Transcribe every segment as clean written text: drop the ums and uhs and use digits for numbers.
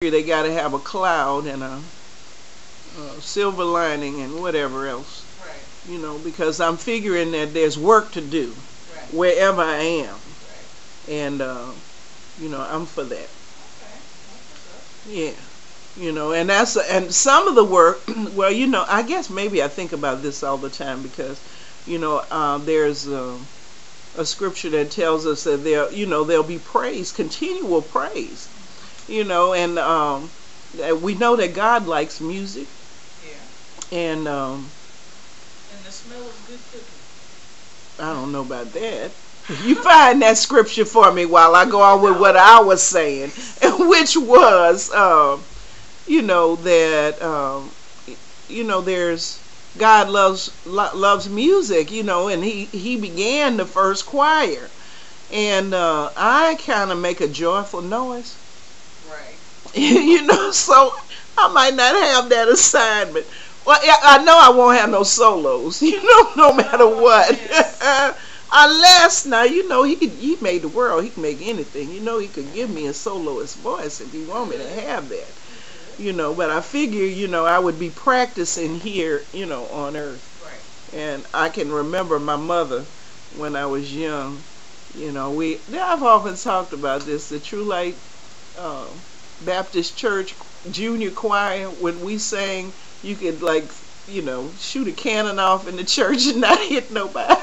they got to have a cloud and a silver lining and whatever else. Right. You know, because I'm figuring that there's work to do Right. wherever I am. Right. And, you know, I'm for that. Okay. That's Yeah. You know, and and some of the work, well, you know, I guess maybe I think about this all the time because, you know, there's a scripture that tells us that there'll be praise, continual praise, you know, and we know that God likes music. Yeah. And And the smell of good cooking. I don't know about that. You find that scripture for me while I go on with what I was saying, which was, you know, that, you know, there's, God loves music, you know, and he began the first choir. And I kind of make a joyful noise. Right. You know, so I might not have that assignment. Well, I know I won't have no solos, you know, no matter what. Yes. Unless, now, you know, he made the world. He can make anything. You know, he could give me a soloist voice if he want me to have that. You know, but I figure, you know, I would be practicing here, you know, on earth. Right. And I can remember my mother when I was young. You know, I've often talked about this, the True Light Baptist Church Junior Choir. When we sang, you could, like, you know, shoot a cannon off in the church and not hit nobody.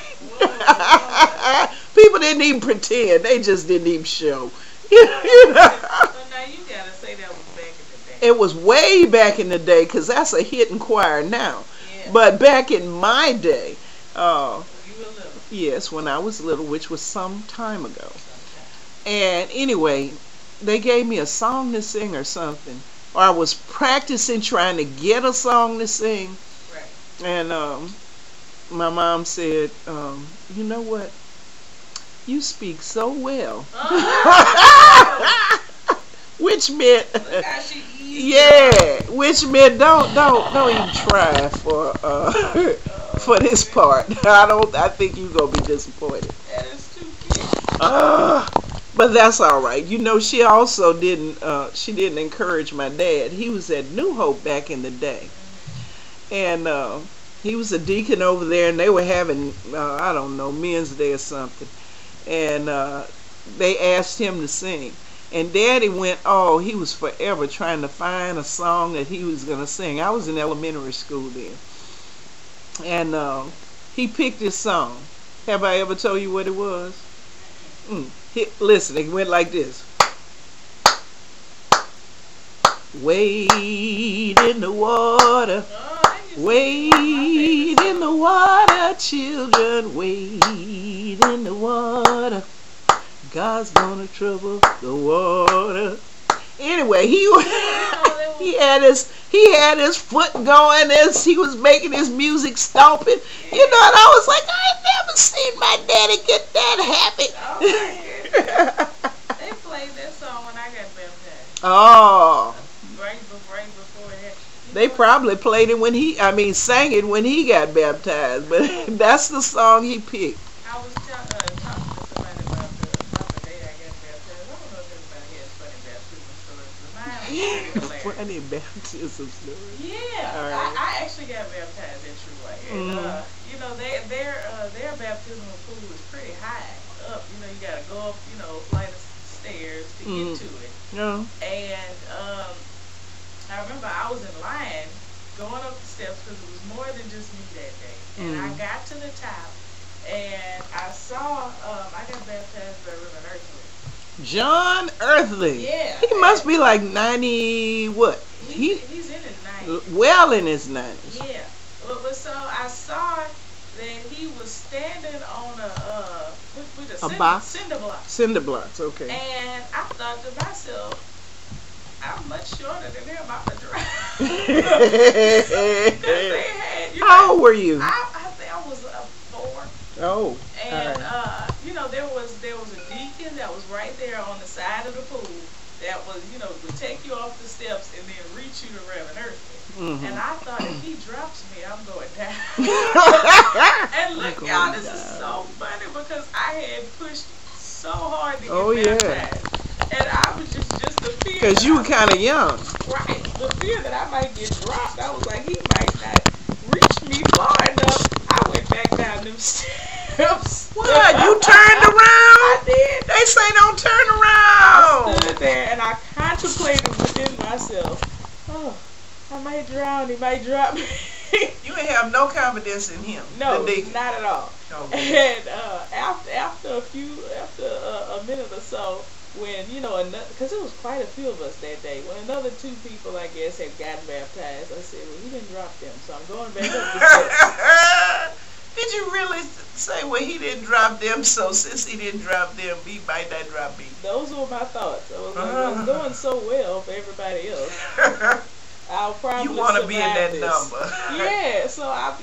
People didn't even pretend. They just didn't even show. You know? So now you gotta say that was back in the day. It was way back in the day, because that's a hidden choir now. Yeah. But back in my day, You were little. yes, when I was little, which was some time ago. And anyway, they gave me a song to sing or something. Or I was practicing trying to get a song to sing. Right. And my mom said, you know what? You speak so well. Which meant, Look how she eased yeah, which meant don't even try for for this part. I think you're gonna be disappointed. That is too cute. But that's all right. You know, she also didn't encourage my dad. He was at New Hope back in the day, and he was a deacon over there, and they were having I don't know, Men's Day or something, and they asked him to sing. And Daddy went, he was forever trying to find a song that he was going to sing. I was in elementary school then. And he picked this song. Have I ever told you what it was? Listen, it went like this. Wade in the water. Wade in the water, children. Wade in the water. God's gonna trouble the water. Anyway, he had his foot going as he was making his music stomping. You know, and I was like, I ain't never seen my daddy get that happy. They played that song when I got baptized. Oh. Right before that. They probably played it sang it when he got baptized, but that's the song he picked. I was talking to somebody about the day I got baptized. I don't know if everybody has funny baptism stories, but mine was pretty hilarious. Funny baptism story. Yeah, All right. I actually got baptized at True Light, and you know their baptismal pool is pretty high up. You know, you got to go up, you know, a flight of stairs to get to it. No. And I remember I was in line going up the steps because it was more than just me that day. And I got to the top, and I saw I got baptized by Reverend Earthly. John Earthly. Yeah. He must be like 90, what? He's in his 90s. Well in his 90s. Yeah. But so I saw that he was standing on a box? cinder block. Cinder blocks, okay. And I thought to myself, I'm much shorter than him. I'm a drive. How old were you? I think I was 4. Oh. And right. you know, there was a deacon that was right there on the side of the pool that was, you know, would take you off the steps and then reach you to Reverend Earthly. And I thought, if he drops me, I'm going down. And look, y'all, this is so funny because I had pushed so hard to get baptized. And I was just the fear Because you were kind of young. Right. The fear that I might get dropped, I was like, he might not reach me far enough. I went back down them steps. What? You turned around? I did. They say don't turn I around. stood there and I contemplated within myself, oh, I might drown, he might drop me. You ain't have no confidence in him. No, the deacon. not at all. Okay. And after a minute or so, when, you know, because it was quite a few of us that day, when another 2 people, I guess, had gotten baptized, I said, well, he didn't drop them, so I'm going back up the steps. Did you really say, well, he didn't drop them, so since he didn't drop them, he might not drop me? Those were my thoughts. I was like, well, it's going so well for everybody else. I'll probably You want to be in that this. number. Yeah, so I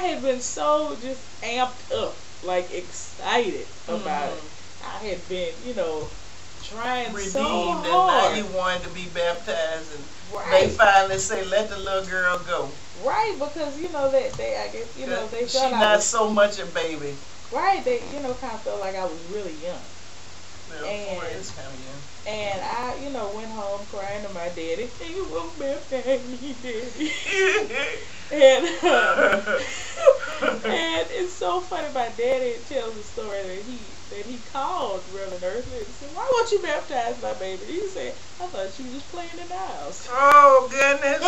had been so just amped up, like excited about it. I had been, trying Redeemed, so and hard. now you wanted to be baptized, and Right. they finally say, let the little girl go. Right, because they I guess they She felt I not was, so much a baby. right. They kind of felt like I was really young. Well, And- boy, it's kind of young. And I, went home crying to my daddy. He won't baptize me, daddy. And and it's so funny. My daddy tells the story that he called Reverend Earthly and said, "Why won't you baptize my baby?" He said, "I thought she was just playing in the house." Oh, goodness.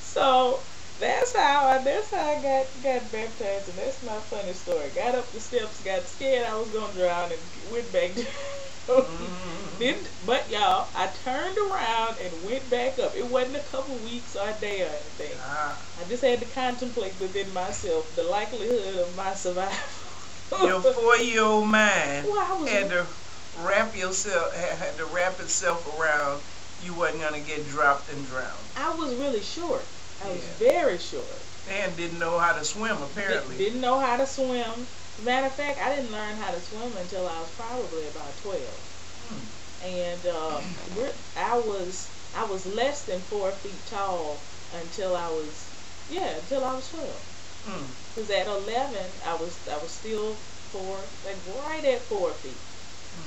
So that's how I got baptized, and that's my funny story. Got up the steps, got scared I was gonna drown, and went back down. But y'all, I turned around and went back up. It wasn't a couple weeks or a day or anything. I just had to contemplate within myself the likelihood of my survival. Your 4-year-old mind Well, I was- had to wrap itself around you wasn't gonna get dropped and drowned. I was really short. I was Yeah. very short. And didn't know how to swim, apparently. Didn't know how to swim. Matter of fact, I didn't learn how to swim until I was probably about 12. And I was less than 4 feet tall until I was 12. Because at 11, I was still right at 4 feet.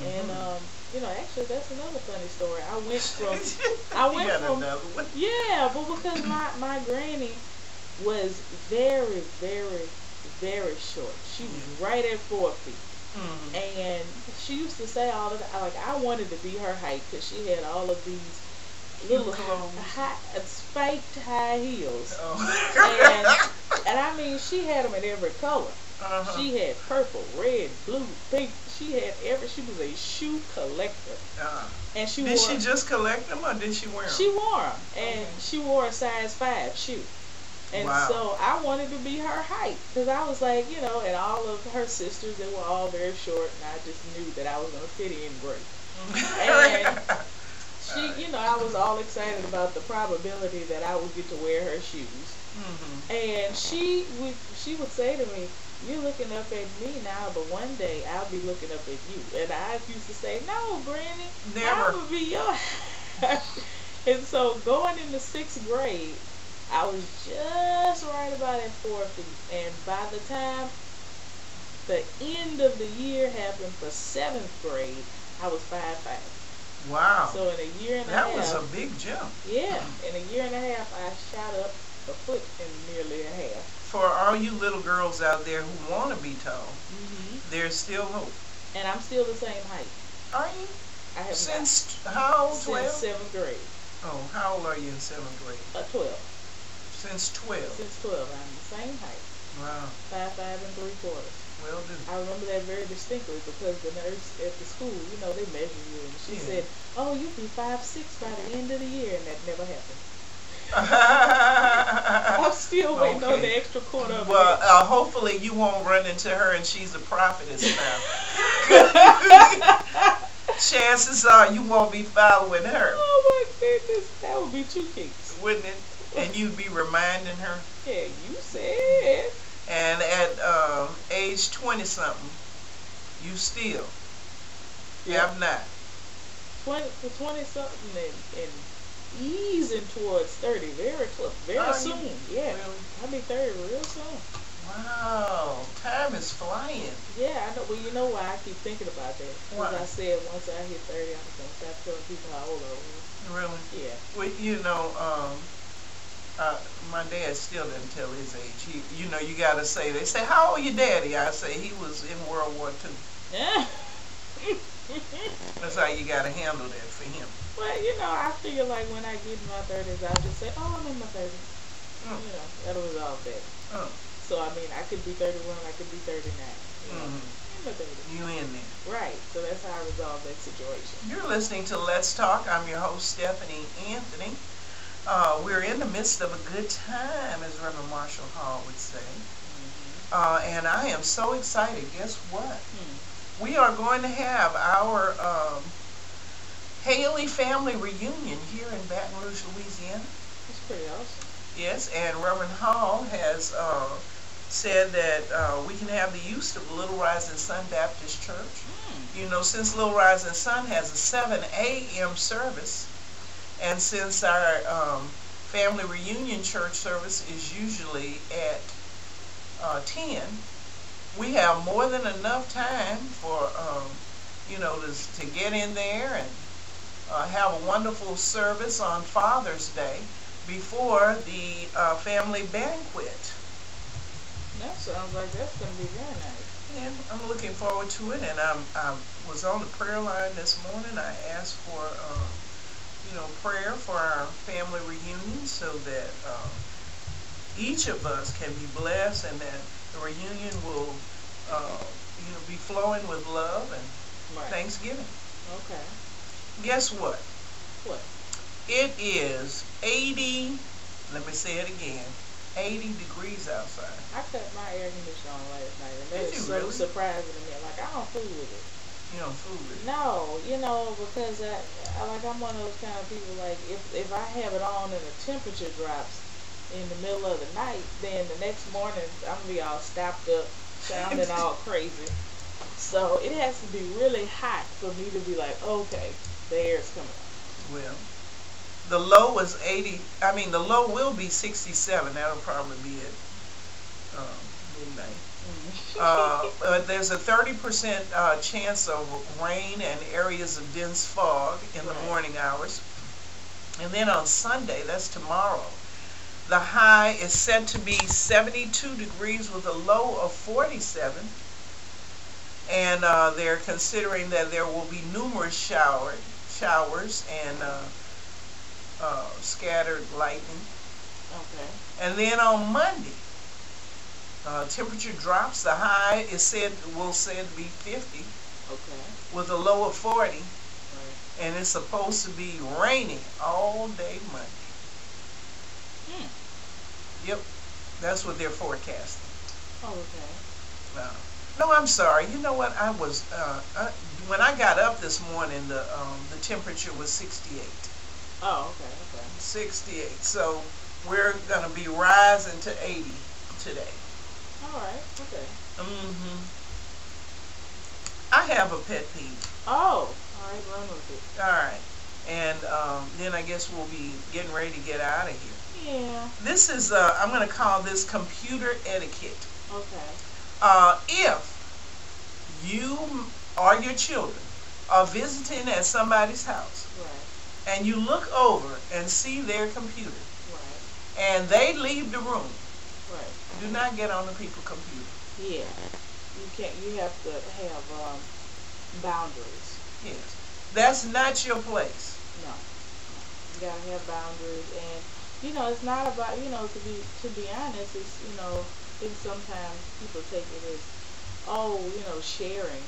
And actually, that's another funny story. I went from another one. yeah, but because my granny was very, very, very short. She was right at 4 feet. And she used to say all the time, like, I wanted to be her height because she had all of these little spiked high heels. And I mean, she had them in every color. She had purple, red, blue, pink. She was a shoe collector. And Did she just collect them or did she wear them? She wore them. And she wore a size 5 shoe. And Wow. so I wanted to be her height because I was like, and all of her sisters, they were all very short, and I just knew that I was going to fit in great. And she, I was all excited about the probability that I would get to wear her shoes. And she would say to me, "You're looking up at me now, but one day I'll be looking up at you." And I used to say, "No, Granny, Never. I will be your." And so going into 6th grade, I was just right about at 4 feet. And by the time the end of the year happened for 7th grade, I was 5'5". Wow. So in a year and a That half. was a big jump. Yeah, in a year and a half, I shot up a foot and nearly a half. For all you little girls out there who want to be tall, there's still hope. And I'm still the same height. Are you? I have Since how old? since 12? 7th grade. Oh, how old are you in 7th grade? 12. Since 12. Since 12, I'm the same height. Wow. 5'5" and 3/4. Well done. I remember that very distinctly because the nurse at the school, they measure you, and she said, "Oh, you'll be 5'6" by the end of the year," and that never happened. I'm still waiting on the extra quarter of Well, it. hopefully you won't run into her and she's a prophetess now. Chances are you won't be following her. Oh my goodness, that would be 2 kicks. Wouldn't it? And you'd be reminding her. Yeah, you said. And at age 20-something, you still have not. 20-something and easing towards 30 very close, very soon. Yeah, Really? I'll be 30 real soon. Wow, time is flying. Yeah, I know. Well, you know why I keep thinking about that? Because Why? I said once I hit 30, I'm going to stop telling people how old I was. Really? Yeah. Well, my dad still didn't tell his age. You gotta say. They say, "How old your daddy?" I say he was in World War II. Yeah. That's how you gotta handle that for him. Well, I feel like when I get in my 30s, I'll just say, "Oh, I'm in my 30s." Mm. That'll resolve that. So I mean, I could be 31, I could be 39. Mm-hmm. In my 30s. You in there? Right. So that's how I resolve that situation. You're listening to Let's Talk. I'm your host, Stephanie Anthony. We're in the midst of a good time, as Reverend Marshall Hall would say. And I am so excited. Guess what? We are going to have our Haley family reunion here in Baton Rouge, Louisiana. That's pretty awesome. Yes, and Reverend Hall has said that we can have the use of Little Rising Sun Baptist Church. Since Little Rising Sun has a 7 a.m. service, and since our family reunion church service is usually at 10, we have more than enough time for, to get in there and have a wonderful service on Father's Day before the family banquet. That sounds like that's going to be very nice. And I'm looking forward to it. And I was on the prayer line this morning. I asked for, prayer for our family reunion so that each of us can be blessed and that the reunion will, be flowing with love and Thanksgiving. Okay. Guess what? What? It is 80, let me say it again, 80 degrees outside. I cut my air conditioner on last night, and that Did is you so really? surprising to me. Like, I don't fool with it. You don't fool with it? No, because I'm one of those kind of people, like, if I have it on and the temperature drops in the middle of the night, then the next morning I'm going to be all stopped up, sounding all crazy. So it has to be really hot for me to be like, okay, the air is coming on. Well, the low was 80. I mean, the low will be 67. That'll probably be at midnight. But there's a 30% chance of rain and areas of dense fog in the morning hours. And then on Sunday, that's tomorrow, the high is set to be 72 degrees with a low of 47. And they're considering that there will be numerous showers and scattered lightning. Okay. And then on Monday, temperature drops. The high is said to be 50. Okay. With a low of 40. Right. And it's supposed to be raining all day Monday. Yep, that's what they're forecasting. Oh, okay. No, I'm sorry. You know what? I was when I got up this morning, the temperature was 68. Oh, okay. 68. So we're gonna be rising to 80 today. All right. Okay. I have a pet peeve. Oh, all right. Run with it. All right, and then I guess we'll be getting ready to get out of here. Yeah. This is I'm gonna call this computer etiquette. Okay. If you or your children are visiting at somebody's house, and you look over and see their computer, and they leave the room, do not get on the people's computer. Yeah. You can't. You have to have boundaries. Yes. That's not your place. No. You gotta have boundaries, and it's not about to be honest. It's I think sometimes people take it as sharing,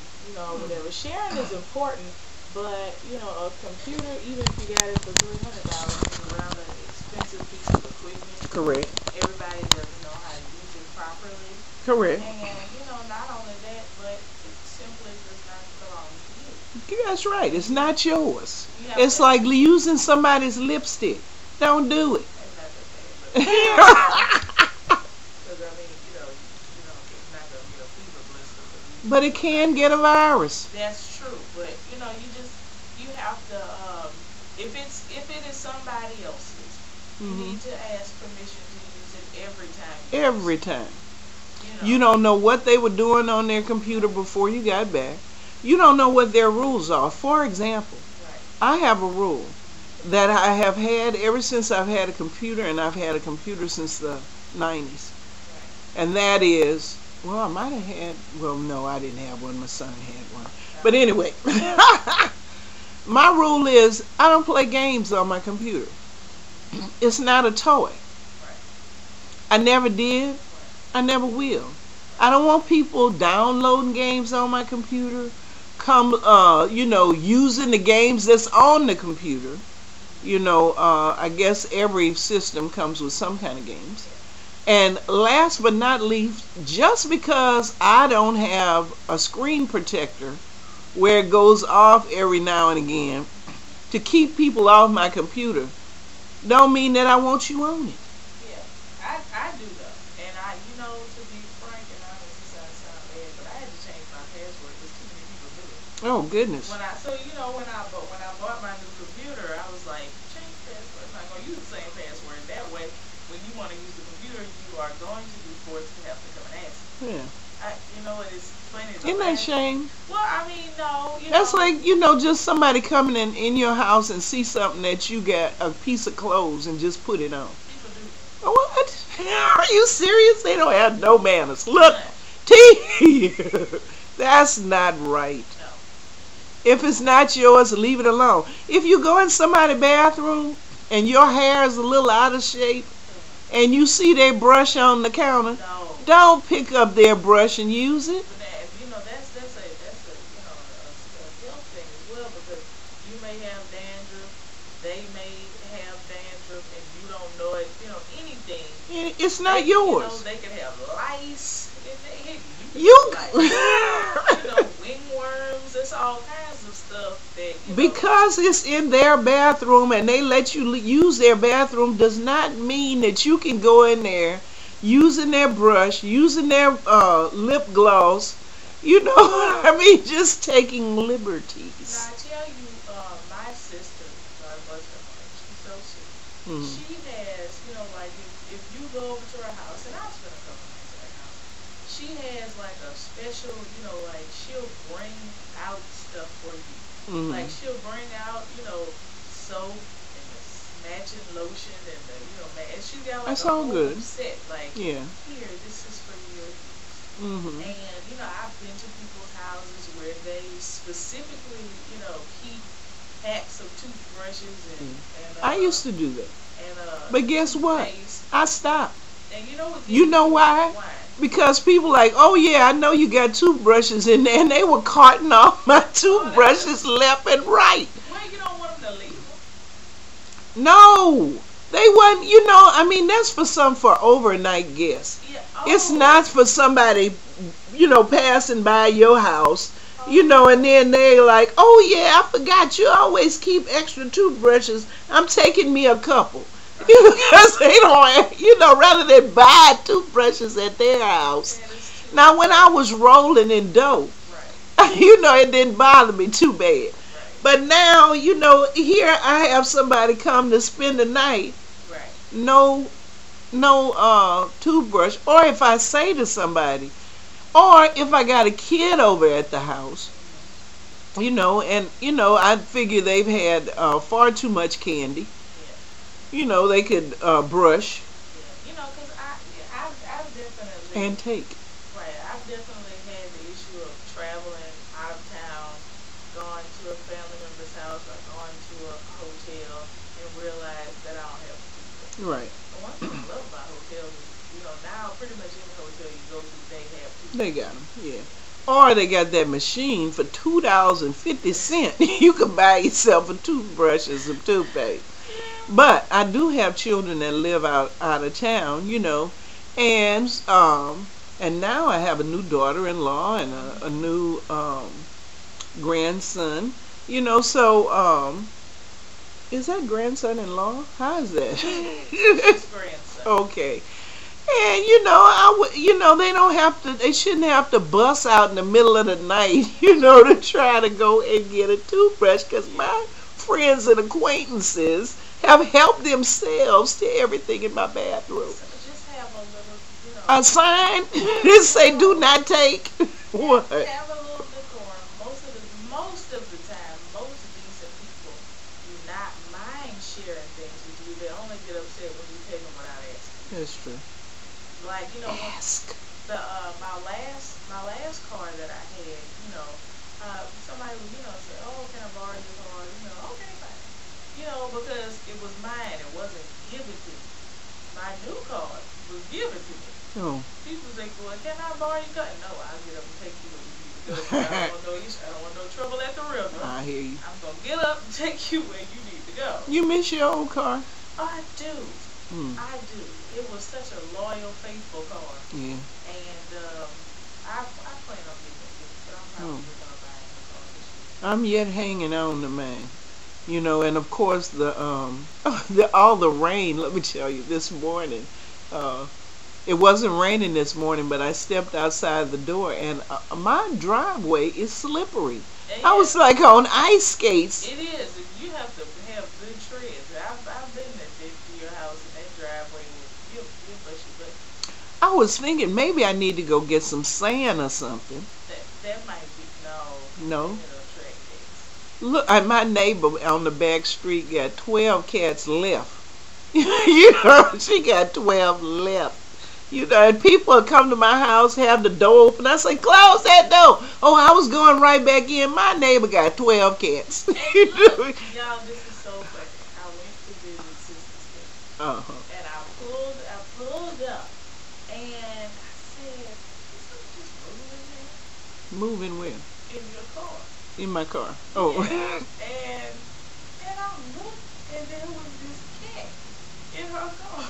whatever. Sharing is important, but a computer, even if you got it for $300, is a rather expensive piece of equipment. Correct. Everybody doesn't know how to use it properly. Correct. And not only that, but it simply does not belong to you. That's right. It's not yours. It's like using somebody's lipstick. Don't do it. But it can get a virus. That's true, but you have to if it is somebody else's, you need to ask permission to use it every time. Every time. You You know. don't know what they were doing on their computer before you got back. You don't know what their rules are. For example, Right. I have a rule that I have had ever since I've had a computer, and I've had a computer since the 90s. Right. And that is, well, I might have had, well, no, I didn't have one. My son had one. But No. anyway, my rule is I don't play games on my computer. It's not a toy. Right. I never did. Right. I never will. I don't want people downloading games on my computer, using the games that's on the computer. I guess every system comes with some kind of games. And last but not least, just because I don't have a screen protector where it goes off every now and again to keep people off my computer, don't mean that I want you on it. Yeah, I do though, and to be frank, and I don't know if this sound bad, but I had to change my password because too many people do it. Oh goodness. When I bought my new computer, I was like, change password. I'm not gonna use the same password. That way, when you want to use the computer, you are going to be forced to have to come and ask. Yeah. It's funny. Isn't that shame? Well, I mean, no. That's like, just somebody coming in your house and see something that you got a piece of clothes and just put it on. People do. What? Are you serious? They don't have no manners. Look, No. T. That's not right. No. If it's not yours, leave it alone. If you go in somebody's bathroom and your hair is a little out of shape and you see their brush on the counter, No. don't pick up their brush and use it. But that's a health thing as well because you may have dandruff, they may have dandruff, and you don't know it. Anything. It's not yours. They could have lice in their head. You. Wingworms. It's all kinds of stuff that. Because it's in their bathroom and they let you use their bathroom does not mean that you can go in there using their brush, using their lip gloss, just taking liberties. Now I tell you, my sister, God bless her heart, she's so sweet. Mm. She has, like if you go over to her house, and I've spent a couple nights at her house, she has like a special, like she'll bring out stuff for you. Mm. Like she'll bring out, soap and the matching lotion and the, and she got like That's a all whole good. set. Like, Yeah. here, this is for your use. Mm-hmm. And, I've been to people's houses where they specifically, keep packs of toothbrushes and I used to do that. and But guess what? toothpaste. I stopped. And you know what? You know why? Why? Because people like, oh yeah, I know you got toothbrushes in there, and they were carting off my toothbrushes left and right. Well, you don't want them to leave them. No, they wasn't. That's for overnight guests. Yeah. It's Oh. not for somebody, passing by your house, and then they like, oh yeah, I forgot you always keep extra toothbrushes. I'm taking me a couple. Because they don't, rather than buy toothbrushes at their house. Yeah, that's too Now, when I was rolling in dough, right. it didn't bother me too bad. Right. But now, here I have somebody come to spend the night, Right. no toothbrush, or if I say to somebody, or if I got a kid over at the house, I figure they've had far too much candy. They could brush Yeah. Because I've definitely. and take. Right. I've definitely had the issue of traveling out of town, gone to a family member's house or gone to a hotel and realized that I don't have food. Right. But one thing I love about hotels is, now pretty much any hotel you go to, they have food. They got them, yeah. Or they got that machine for $2.50. You can buy yourself a toothbrush and some toothpaste. But I do have children that live out of town, and now I have a new daughter-in-law and a new grandson, So is that grandson-in-law? How is that? His grandson. Okay. And they shouldn't have to bust out in the middle of the night, to try to go and get a toothbrush, because my friends and acquaintances have helped themselves to everything in my bathroom. So just have a little, A sign? It say do not take. What? Have a little decorum. Most of the time, most decent people do not mind sharing things with you. They only get upset when you take them without asking. That's true. Like, you know, Ask. the my last car that I had, you know, somebody would, you know, say, oh, can I borrow your car? You know, okay, fine. You know, because it was mine, it wasn't given to me. My new car was given to me. Oh. People say, well, can I borrow your car? No, I'll get up and take you where you need to go. I don't want no trouble at the river. I hear you. I'm gonna get up and take you where you need to go. You miss your old car? I do. I do. It was such a loyal, faithful car. Yeah. And I plan on getting it, but I'm probably gonna buy a new car this year. I'm yet hanging on to mine. You know, and of course all the rain, let me tell you, this morning, it wasn't raining this morning, but I stepped outside the door and my driveway is slippery. I was like on ice skates. It is. You have to have good treads. I've been to your house and that driveway will bushy, but I was thinking maybe I need to go get some sand or something. that might be No. track days. Look, my neighbor on the back street got 12 cats left. You know, she got 12 left. You know, and people come to my house, have the door open. I say, close that door. Oh, I was going right back in. My neighbor got 12 cats. You know? Y'all, this is so funny. I went to visit Sister Steph. And I pulled up, and I said, "Is something just moving there?" Moving where? In your car. In my car. Oh. Yeah. And I looked, and there was this cat in her car.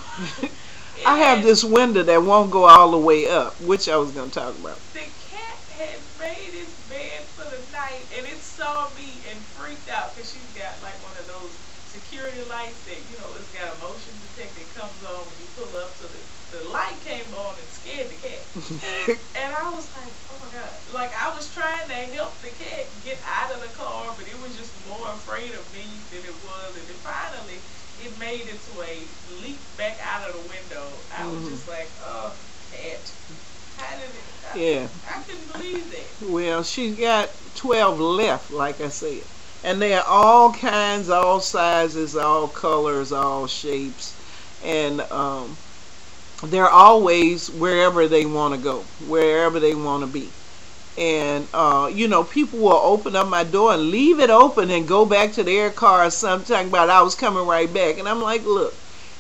I have this window that won't go all the way up, which I was going to talk about. The cat had made its bed for the night, and it saw me and freaked out because she's got like one of those security lights that, you know, it's got a motion detector that comes on when you pull up. So the light came on and scared the cat. And I was like, oh my God. Like, I was trying to help the cat get out of the car, but it was just more afraid of me than it was. And then finally, it made its way, leaped back out of the window. I was just like, oh, cat. How did it? Yeah. I couldn't believe that. Well, she's got 12 left, like I said. And they're all kinds, all sizes, all colors, all shapes. And they're always wherever they want to go, wherever they want to be. And, you know, people will open up my door and leave it open and go back to their car or something, talking about I was coming right back. And I'm like, look,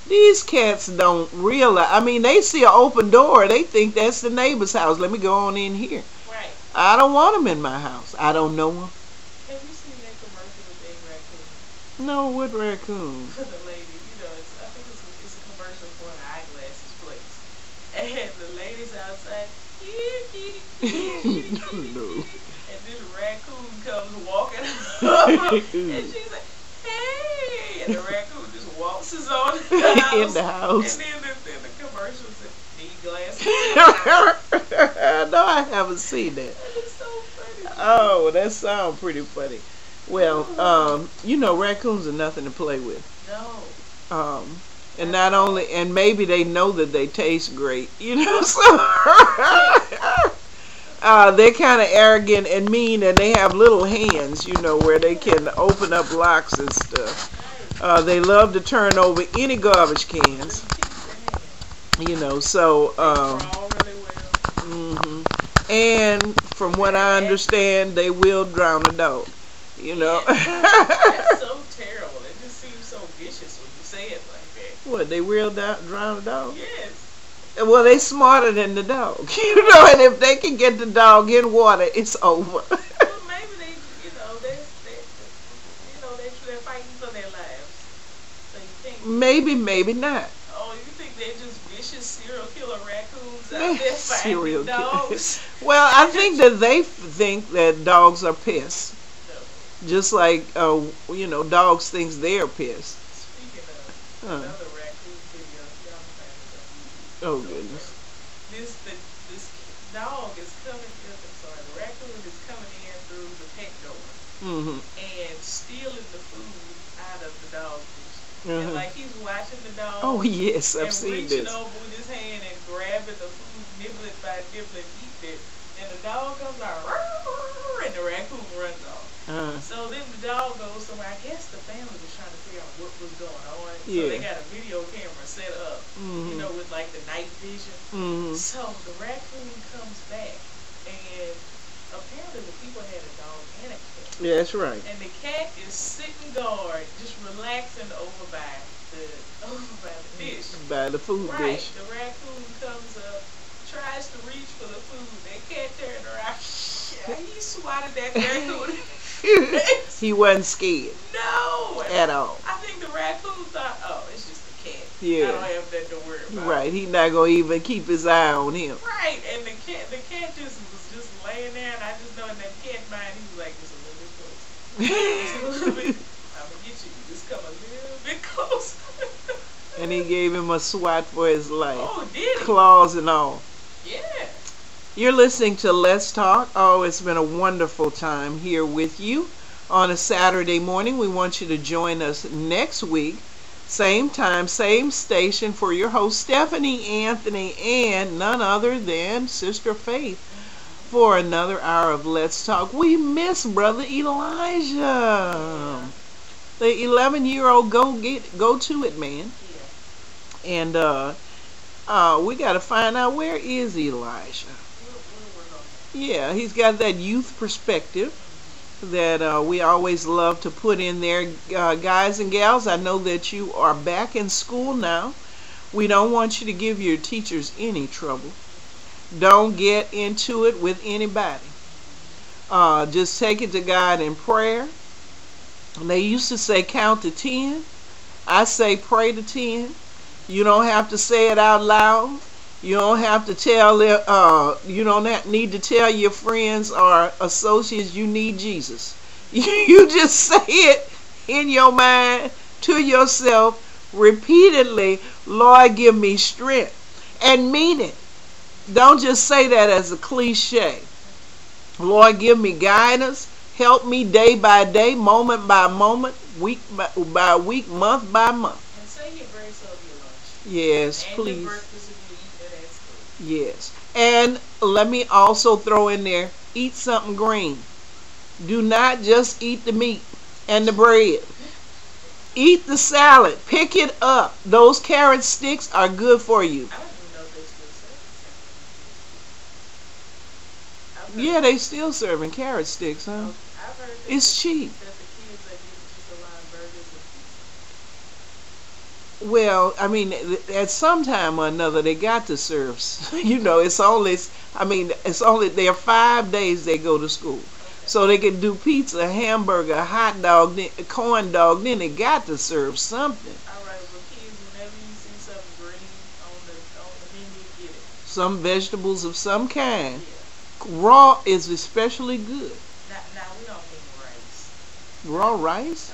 these cats don't realize. I mean, they see an open door. They think that's the neighbor's house. Let me go on in here. Right. I don't want them in my house. I don't know them. Have you seen that commercial with Big Raccoon? No, what raccoon? For the lady, you know, I think it's a commercial for an eyeglasses place. And the lady's outside, No. and this raccoon comes walking up, and she's like, hey, and the raccoon just waltzes on in the house. In the house. And then the commercial says, need glasses. No, I haven't seen that. It's so funny. Oh, that sounds pretty funny. Well, you know, raccoons are nothing to play with. No. And not only, and maybe they know that they taste great, you know, so they're kind of arrogant and mean, and they have little hands, you know, where they can open up locks and stuff. They love to turn over any garbage cans, you know, so, and from what I understand, they will drown a dog, you know. That's so terrible. It just seems so vicious when you say it like that. What, they will drown a dog? Yes. Well, they smarter than the dog, you know, and if they can get the dog in water, it's over. Well, maybe they, they're fighting for their lives. So you think? Maybe not. Oh, you think they're just vicious serial killer raccoons out there Serial fighting dogs? Well, I think that they think that dogs are pests. No. Just like, you know, dogs thinks they're pests. Speaking of another raccoon video, y'all find it on YouTube. Oh, goodness. This dog is coming in, the raccoon is coming in through the pet door and stealing the food out of the dog dish. And like he's watching the dog. Oh, yes, I've seen reaching this. over with his hand and grabbing the food, nibbling by nibbling, eating it. And the dog comes out, and the raccoon runs off. So then the dog goes somewhere. I guess the family was trying to figure out what was going on. So they got a video camera set up, you know, with like the night vision. So the raccoon comes back, and apparently the people had a dog and a cat. Yeah, that's right. And the cat is sitting guard, just relaxing over by the dish. By the food dish. The raccoon comes up, tries to reach for the food. That cat turned around. He swatted that raccoon. He wasn't scared. No. At all. I think the raccoon thought, oh, it's just a cat. Yeah. I don't have that to worry about. Right. He's not gonna even keep his eye on him. Right. And the cat just was just laying there, and I just know in that cat mind, he was like, just a little bit closer. Just a little bit. I'm gonna get you. Just come a little bit closer. And he gave him a swat for his life. Oh, did he? Claws and all. Yeah. You're listening to Let's Talk. Oh, it's been a wonderful time here with you on a Saturday morning. We want you to join us next week. Same time, same station for your host, Stephanie Anthony, and none other than Sister Faith for another hour of Let's Talk. We miss Brother Elijah. The 11-year-old go to it, man. And we got to find out, where is Elijah? Yeah, he's got that youth perspective that we always love to put in there. Guys and gals, I know that you are back in school now. We don't want you to give your teachers any trouble. Don't get into it with anybody. Just take it to God in prayer. They used to say count to 10. I say pray to 10. You don't have to say it out loud. You don't have to tell you don't need to tell your friends or associates you need Jesus. You just say it in your mind to yourself repeatedly, Lord, give me strength. And mean it. Don't just say that as a cliche. Lord, give me guidance. Help me day by day, moment by moment, week by week, month by month. And say your grace over your lunch. Yes, and please. Your breakfast if you eat that at school. Yes. And let me also throw in there, eat something green. Do not just eat the meat and the bread. Eat the salad. Pick it up. Those carrot sticks are good for you. I don't even know if they still serve. Yeah, they still serving carrot sticks, huh? I've heard it's cheap. That the kids that just around burgers and Well, I mean, at some time or another, they got to serve. You know, it's only there are 5 days they go to school. So they can do pizza, hamburger, hot dog, corn dog, then they got to serve something. All right, well, kids, whenever you see something green on the menu, get it. Some vegetables of some kind. Yeah. Raw is especially good. Now we don't mean rice. Raw rice?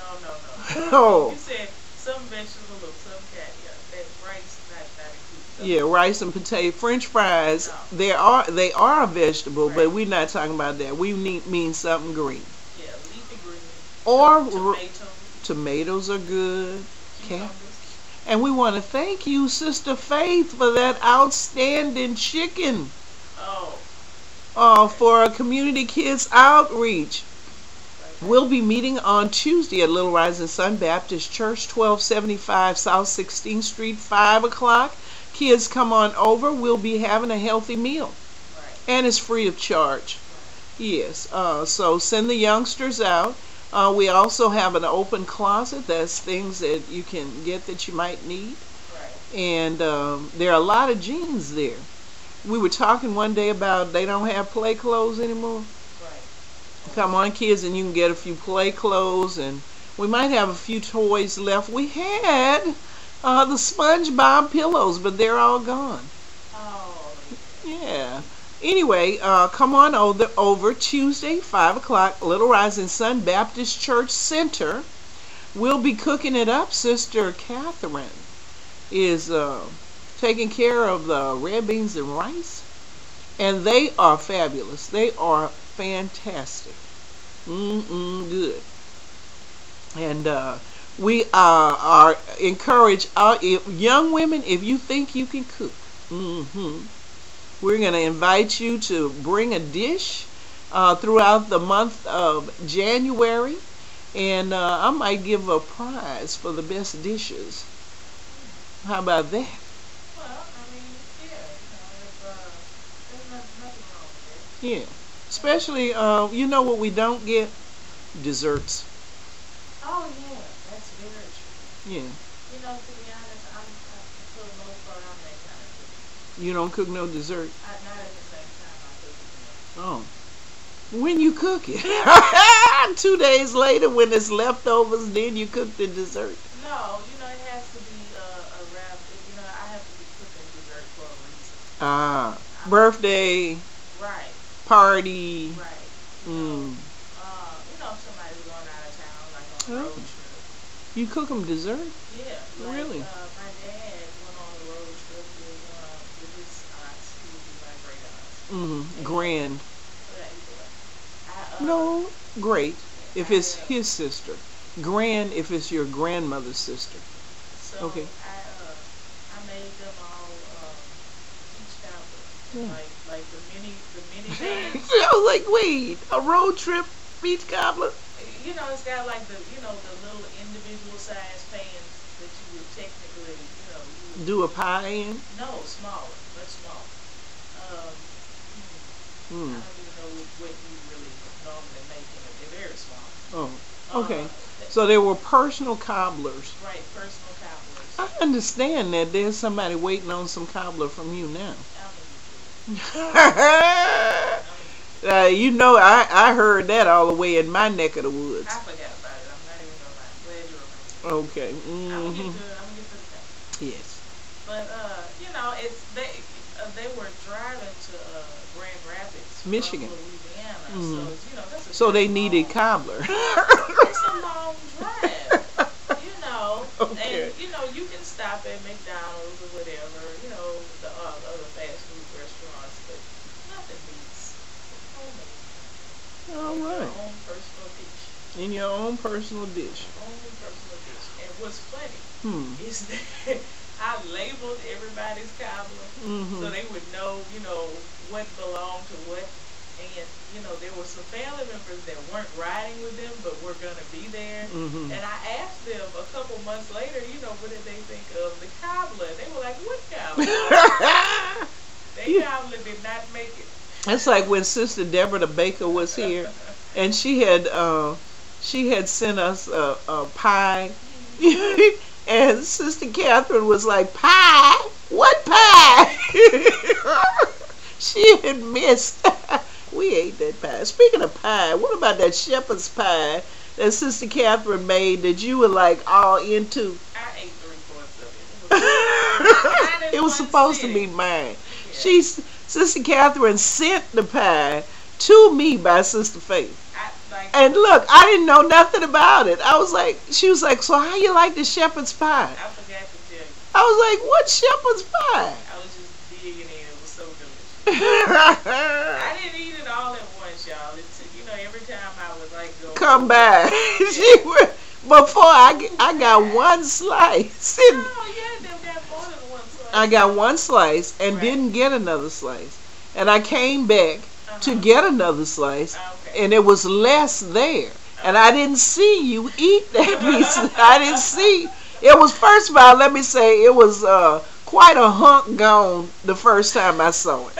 No. Oh. You said some vegetable of some kind. Yeah, that rice not included. Yeah, rice and potato, French fries. No. They are a vegetable, right. but we're not talking about that. We mean something green. Yeah, leafy green. Or Tomatoes are good. Cucumbers. And we want to thank you, Sister Faith, for that outstanding chicken. For a Community Kids Outreach. We'll be meeting on Tuesday at Little Rising Sun Baptist Church, 1275 South 16th Street, 5 o'clock. Kids, come on over. We'll be having a healthy meal. Right. And it's free of charge. Yes. So send the youngsters out. We also have an open closet. That's things that you can get that you might need. Right. And there are a lot of jeans there. We were talking one day about they don't have play clothes anymore. Right. Come on, kids, and you can get a few play clothes, and we might have a few toys left. We had the SpongeBob pillows, but they're all gone. Oh. Yeah. Anyway, come on over Tuesday, 5 o'clock, Little Rising Sun Baptist Church Center. We'll be cooking it up. Sister Catherine is taking care of the red beans and rice, and they are fabulous. They are fantastic. Good. And we are encourage young women, if you think you can cook, Mm-hmm. We're going to invite you to bring a dish throughout the month of January, and I might give a prize for the best dishes. How about that? Well, I mean, yeah, there's nothing wrong with Yeah. Especially, you know what we don't get? Desserts. it. Oh, yeah, that's very true. Yeah. You know, to be honest, for the most part, I'm that kind of person. You don't cook no dessert? Not at the same time I cook it. Oh. When you cook it. 2 days later, when it's leftovers, then you cook the dessert. No, it has to be around. I have to be cooking dessert for a reason. Ah, birthday, Right, party. right. Mm. If somebody's going out of town, like on a Oh. road trip. You cook them dessert? Yeah, like, Really? my dad went on a road trip with his aunts. He would be my great aunts. Mm-hmm. Grand. But No, great if it's I, his sister. Grand if it's your grandmother's sister. so Okay. I made them all peach cobbler, Yeah. like the mini bags. I was like, wait, a road trip beach cobbler? It's got like the little individual size pans that you would technically, you would, Do a pie in? no, smaller, much smaller. Um, I Mm. don't even know what you really normally make in it. They're very small. Oh, okay. So they were personal cobblers. Right, personal cobblers. I understand that there's somebody waiting on some cobbler from you now. I heard that all the way in my neck of the woods. I forgot about it. I'm not even gonna lie. I'm glad you remember. Okay. I'm gonna get Mm-hmm. to the thing. Yes. But they were driving to Grand Rapids, Michigan. from Louisiana. Mhm. So that's a So they very needed long, cobbler. it's a long drive. Okay. And you can stop at McDonald's or whatever, the other fast food restaurants, but nothing beats homemade. All Your right. own personal dish. In your own personal dish. Own personal dish. And what's funny Hmm. is that I labeled everybody's cobbler Mm-hmm. so they would know, what belonged to what. And, there were some family members that weren't riding with them but were going to be there. Mm-hmm. And I asked them a couple months later, what did they think of the cobbler? They were like, what cobbler? They cobbler did not make it. That's like when Sister Deborah the baker was here, and she had sent us a pie, and Sister Catherine was like, pie? What pie? She had missed. We ate that pie. Speaking of pie, what about that shepherd's pie that Sister Catherine made that you were like all into? I ate 3/4 of it. It was supposed to be mine. Yeah. Sister Catherine sent the pie to me by Sister Faith. And look, I didn't know nothing about it. She was like, so how you like the shepherd's pie? I forgot to tell you. I was like, what shepherd's pie? I was just digging in. It was so delicious. I didn't eat it all at once, y'all. Every time I would go Come back. Before I got one slice. Oh, yeah, they got more than one slice. I got one slice and Right. didn't get another slice. And I came back to get another slice, Okay. and it was less there. And I didn't see you eat that piece. I didn't see. It was, first of all, let me say, it was quite a hunk gone the first time I saw it.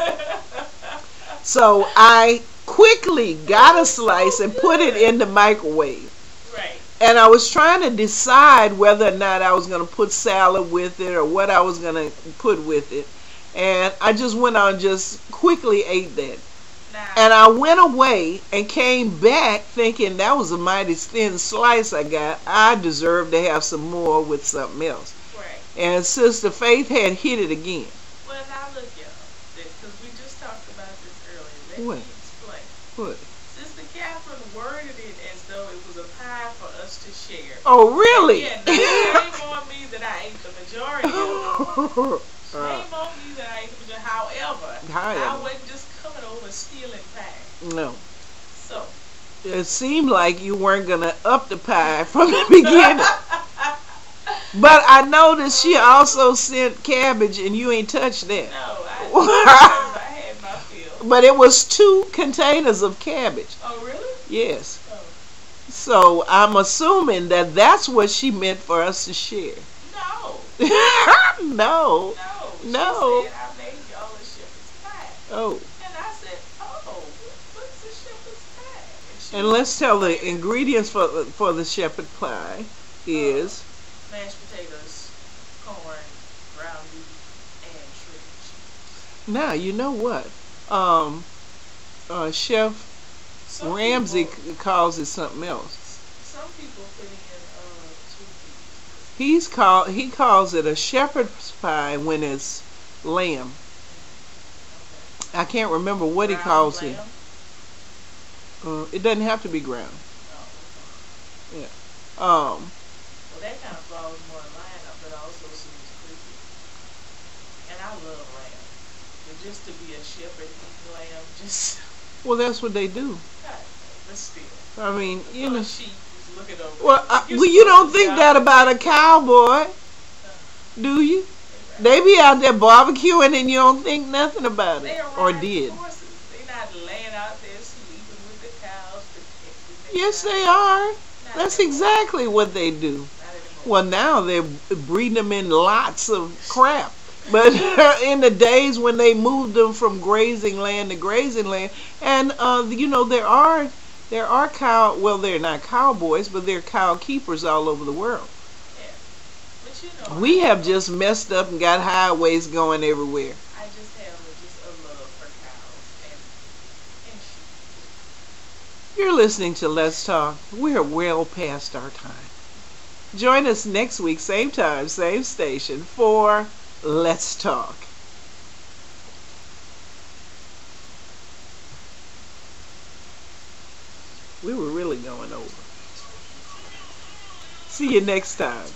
So I quickly got a slice and put it in the microwave. Right. And I was trying to decide whether or not I was going to put salad with it or what I was going to put with it. And I just went on, just quickly ate that. Now, And I went away and came back thinking that was a mighty thin slice I got. I deserved to have some more with something else. right. And Sister Faith had hit it again. Well, now look, y'all, because we just talked about this earlier. Let What? me explain. What? Sister Catherine worded it as though it was a pie for us to share. Oh, really? Yeah, now shame on me that I ate the majority of it. Shame on me that I ate the majority. However, I wasn't just coming over stealing pie. No. So, It seemed like you weren't going to up the pie from the beginning. But I noticed she also sent cabbage, and you ain't touched that. No, I had my fill. But it was 2 containers of cabbage. Oh, really? Yes. Oh. So I'm assuming that that's what she meant for us to share. No. No. No. No. She said, I made y'all a shepherd's pie. Oh. And I said, oh, what's a shepherd's pie? And let's tell the ingredients for the shepherd pie is mashed potatoes, corn, ground beef, and shredded cheese. now you know what Chef Some Ramsay people, calls it something else. some people put in sweet peas. He calls it a shepherd's pie when it's lamb. Okay. I can't remember what he Ground calls lamb? it. It doesn't have to be ground. Oh, okay. Yeah. Well, that kind of falls more in line, but also seems creepy. And I love lamb. But just to be a shepherd eating lamb, just Well, that's what they do. God, but still. I mean, you So know. a sheep is looking over. Well, You're well, you don't supposed to think be that out about a cowboy, do you? They be out there barbecuing, and you don't think nothing about They it, are or riding did? horses. They're not laying out there sleeping with the cows, protecting the Yes, cows. they are. Not That's anymore. exactly what they do. Not anymore. Well, now they're breeding them in lots of crap. But in the days when they moved them from grazing land to grazing land, and you know, there are cow. Well, they're not cowboys, but they're cow keepers all over the world. Yeah. But you know, We have just messed up and got highways going everywhere. I just have just a love for cows and sheep. You're listening to Let's Talk. We're well past our time. Join us next week, same time, same station, for Let's Talk. We were really going over. See you next time.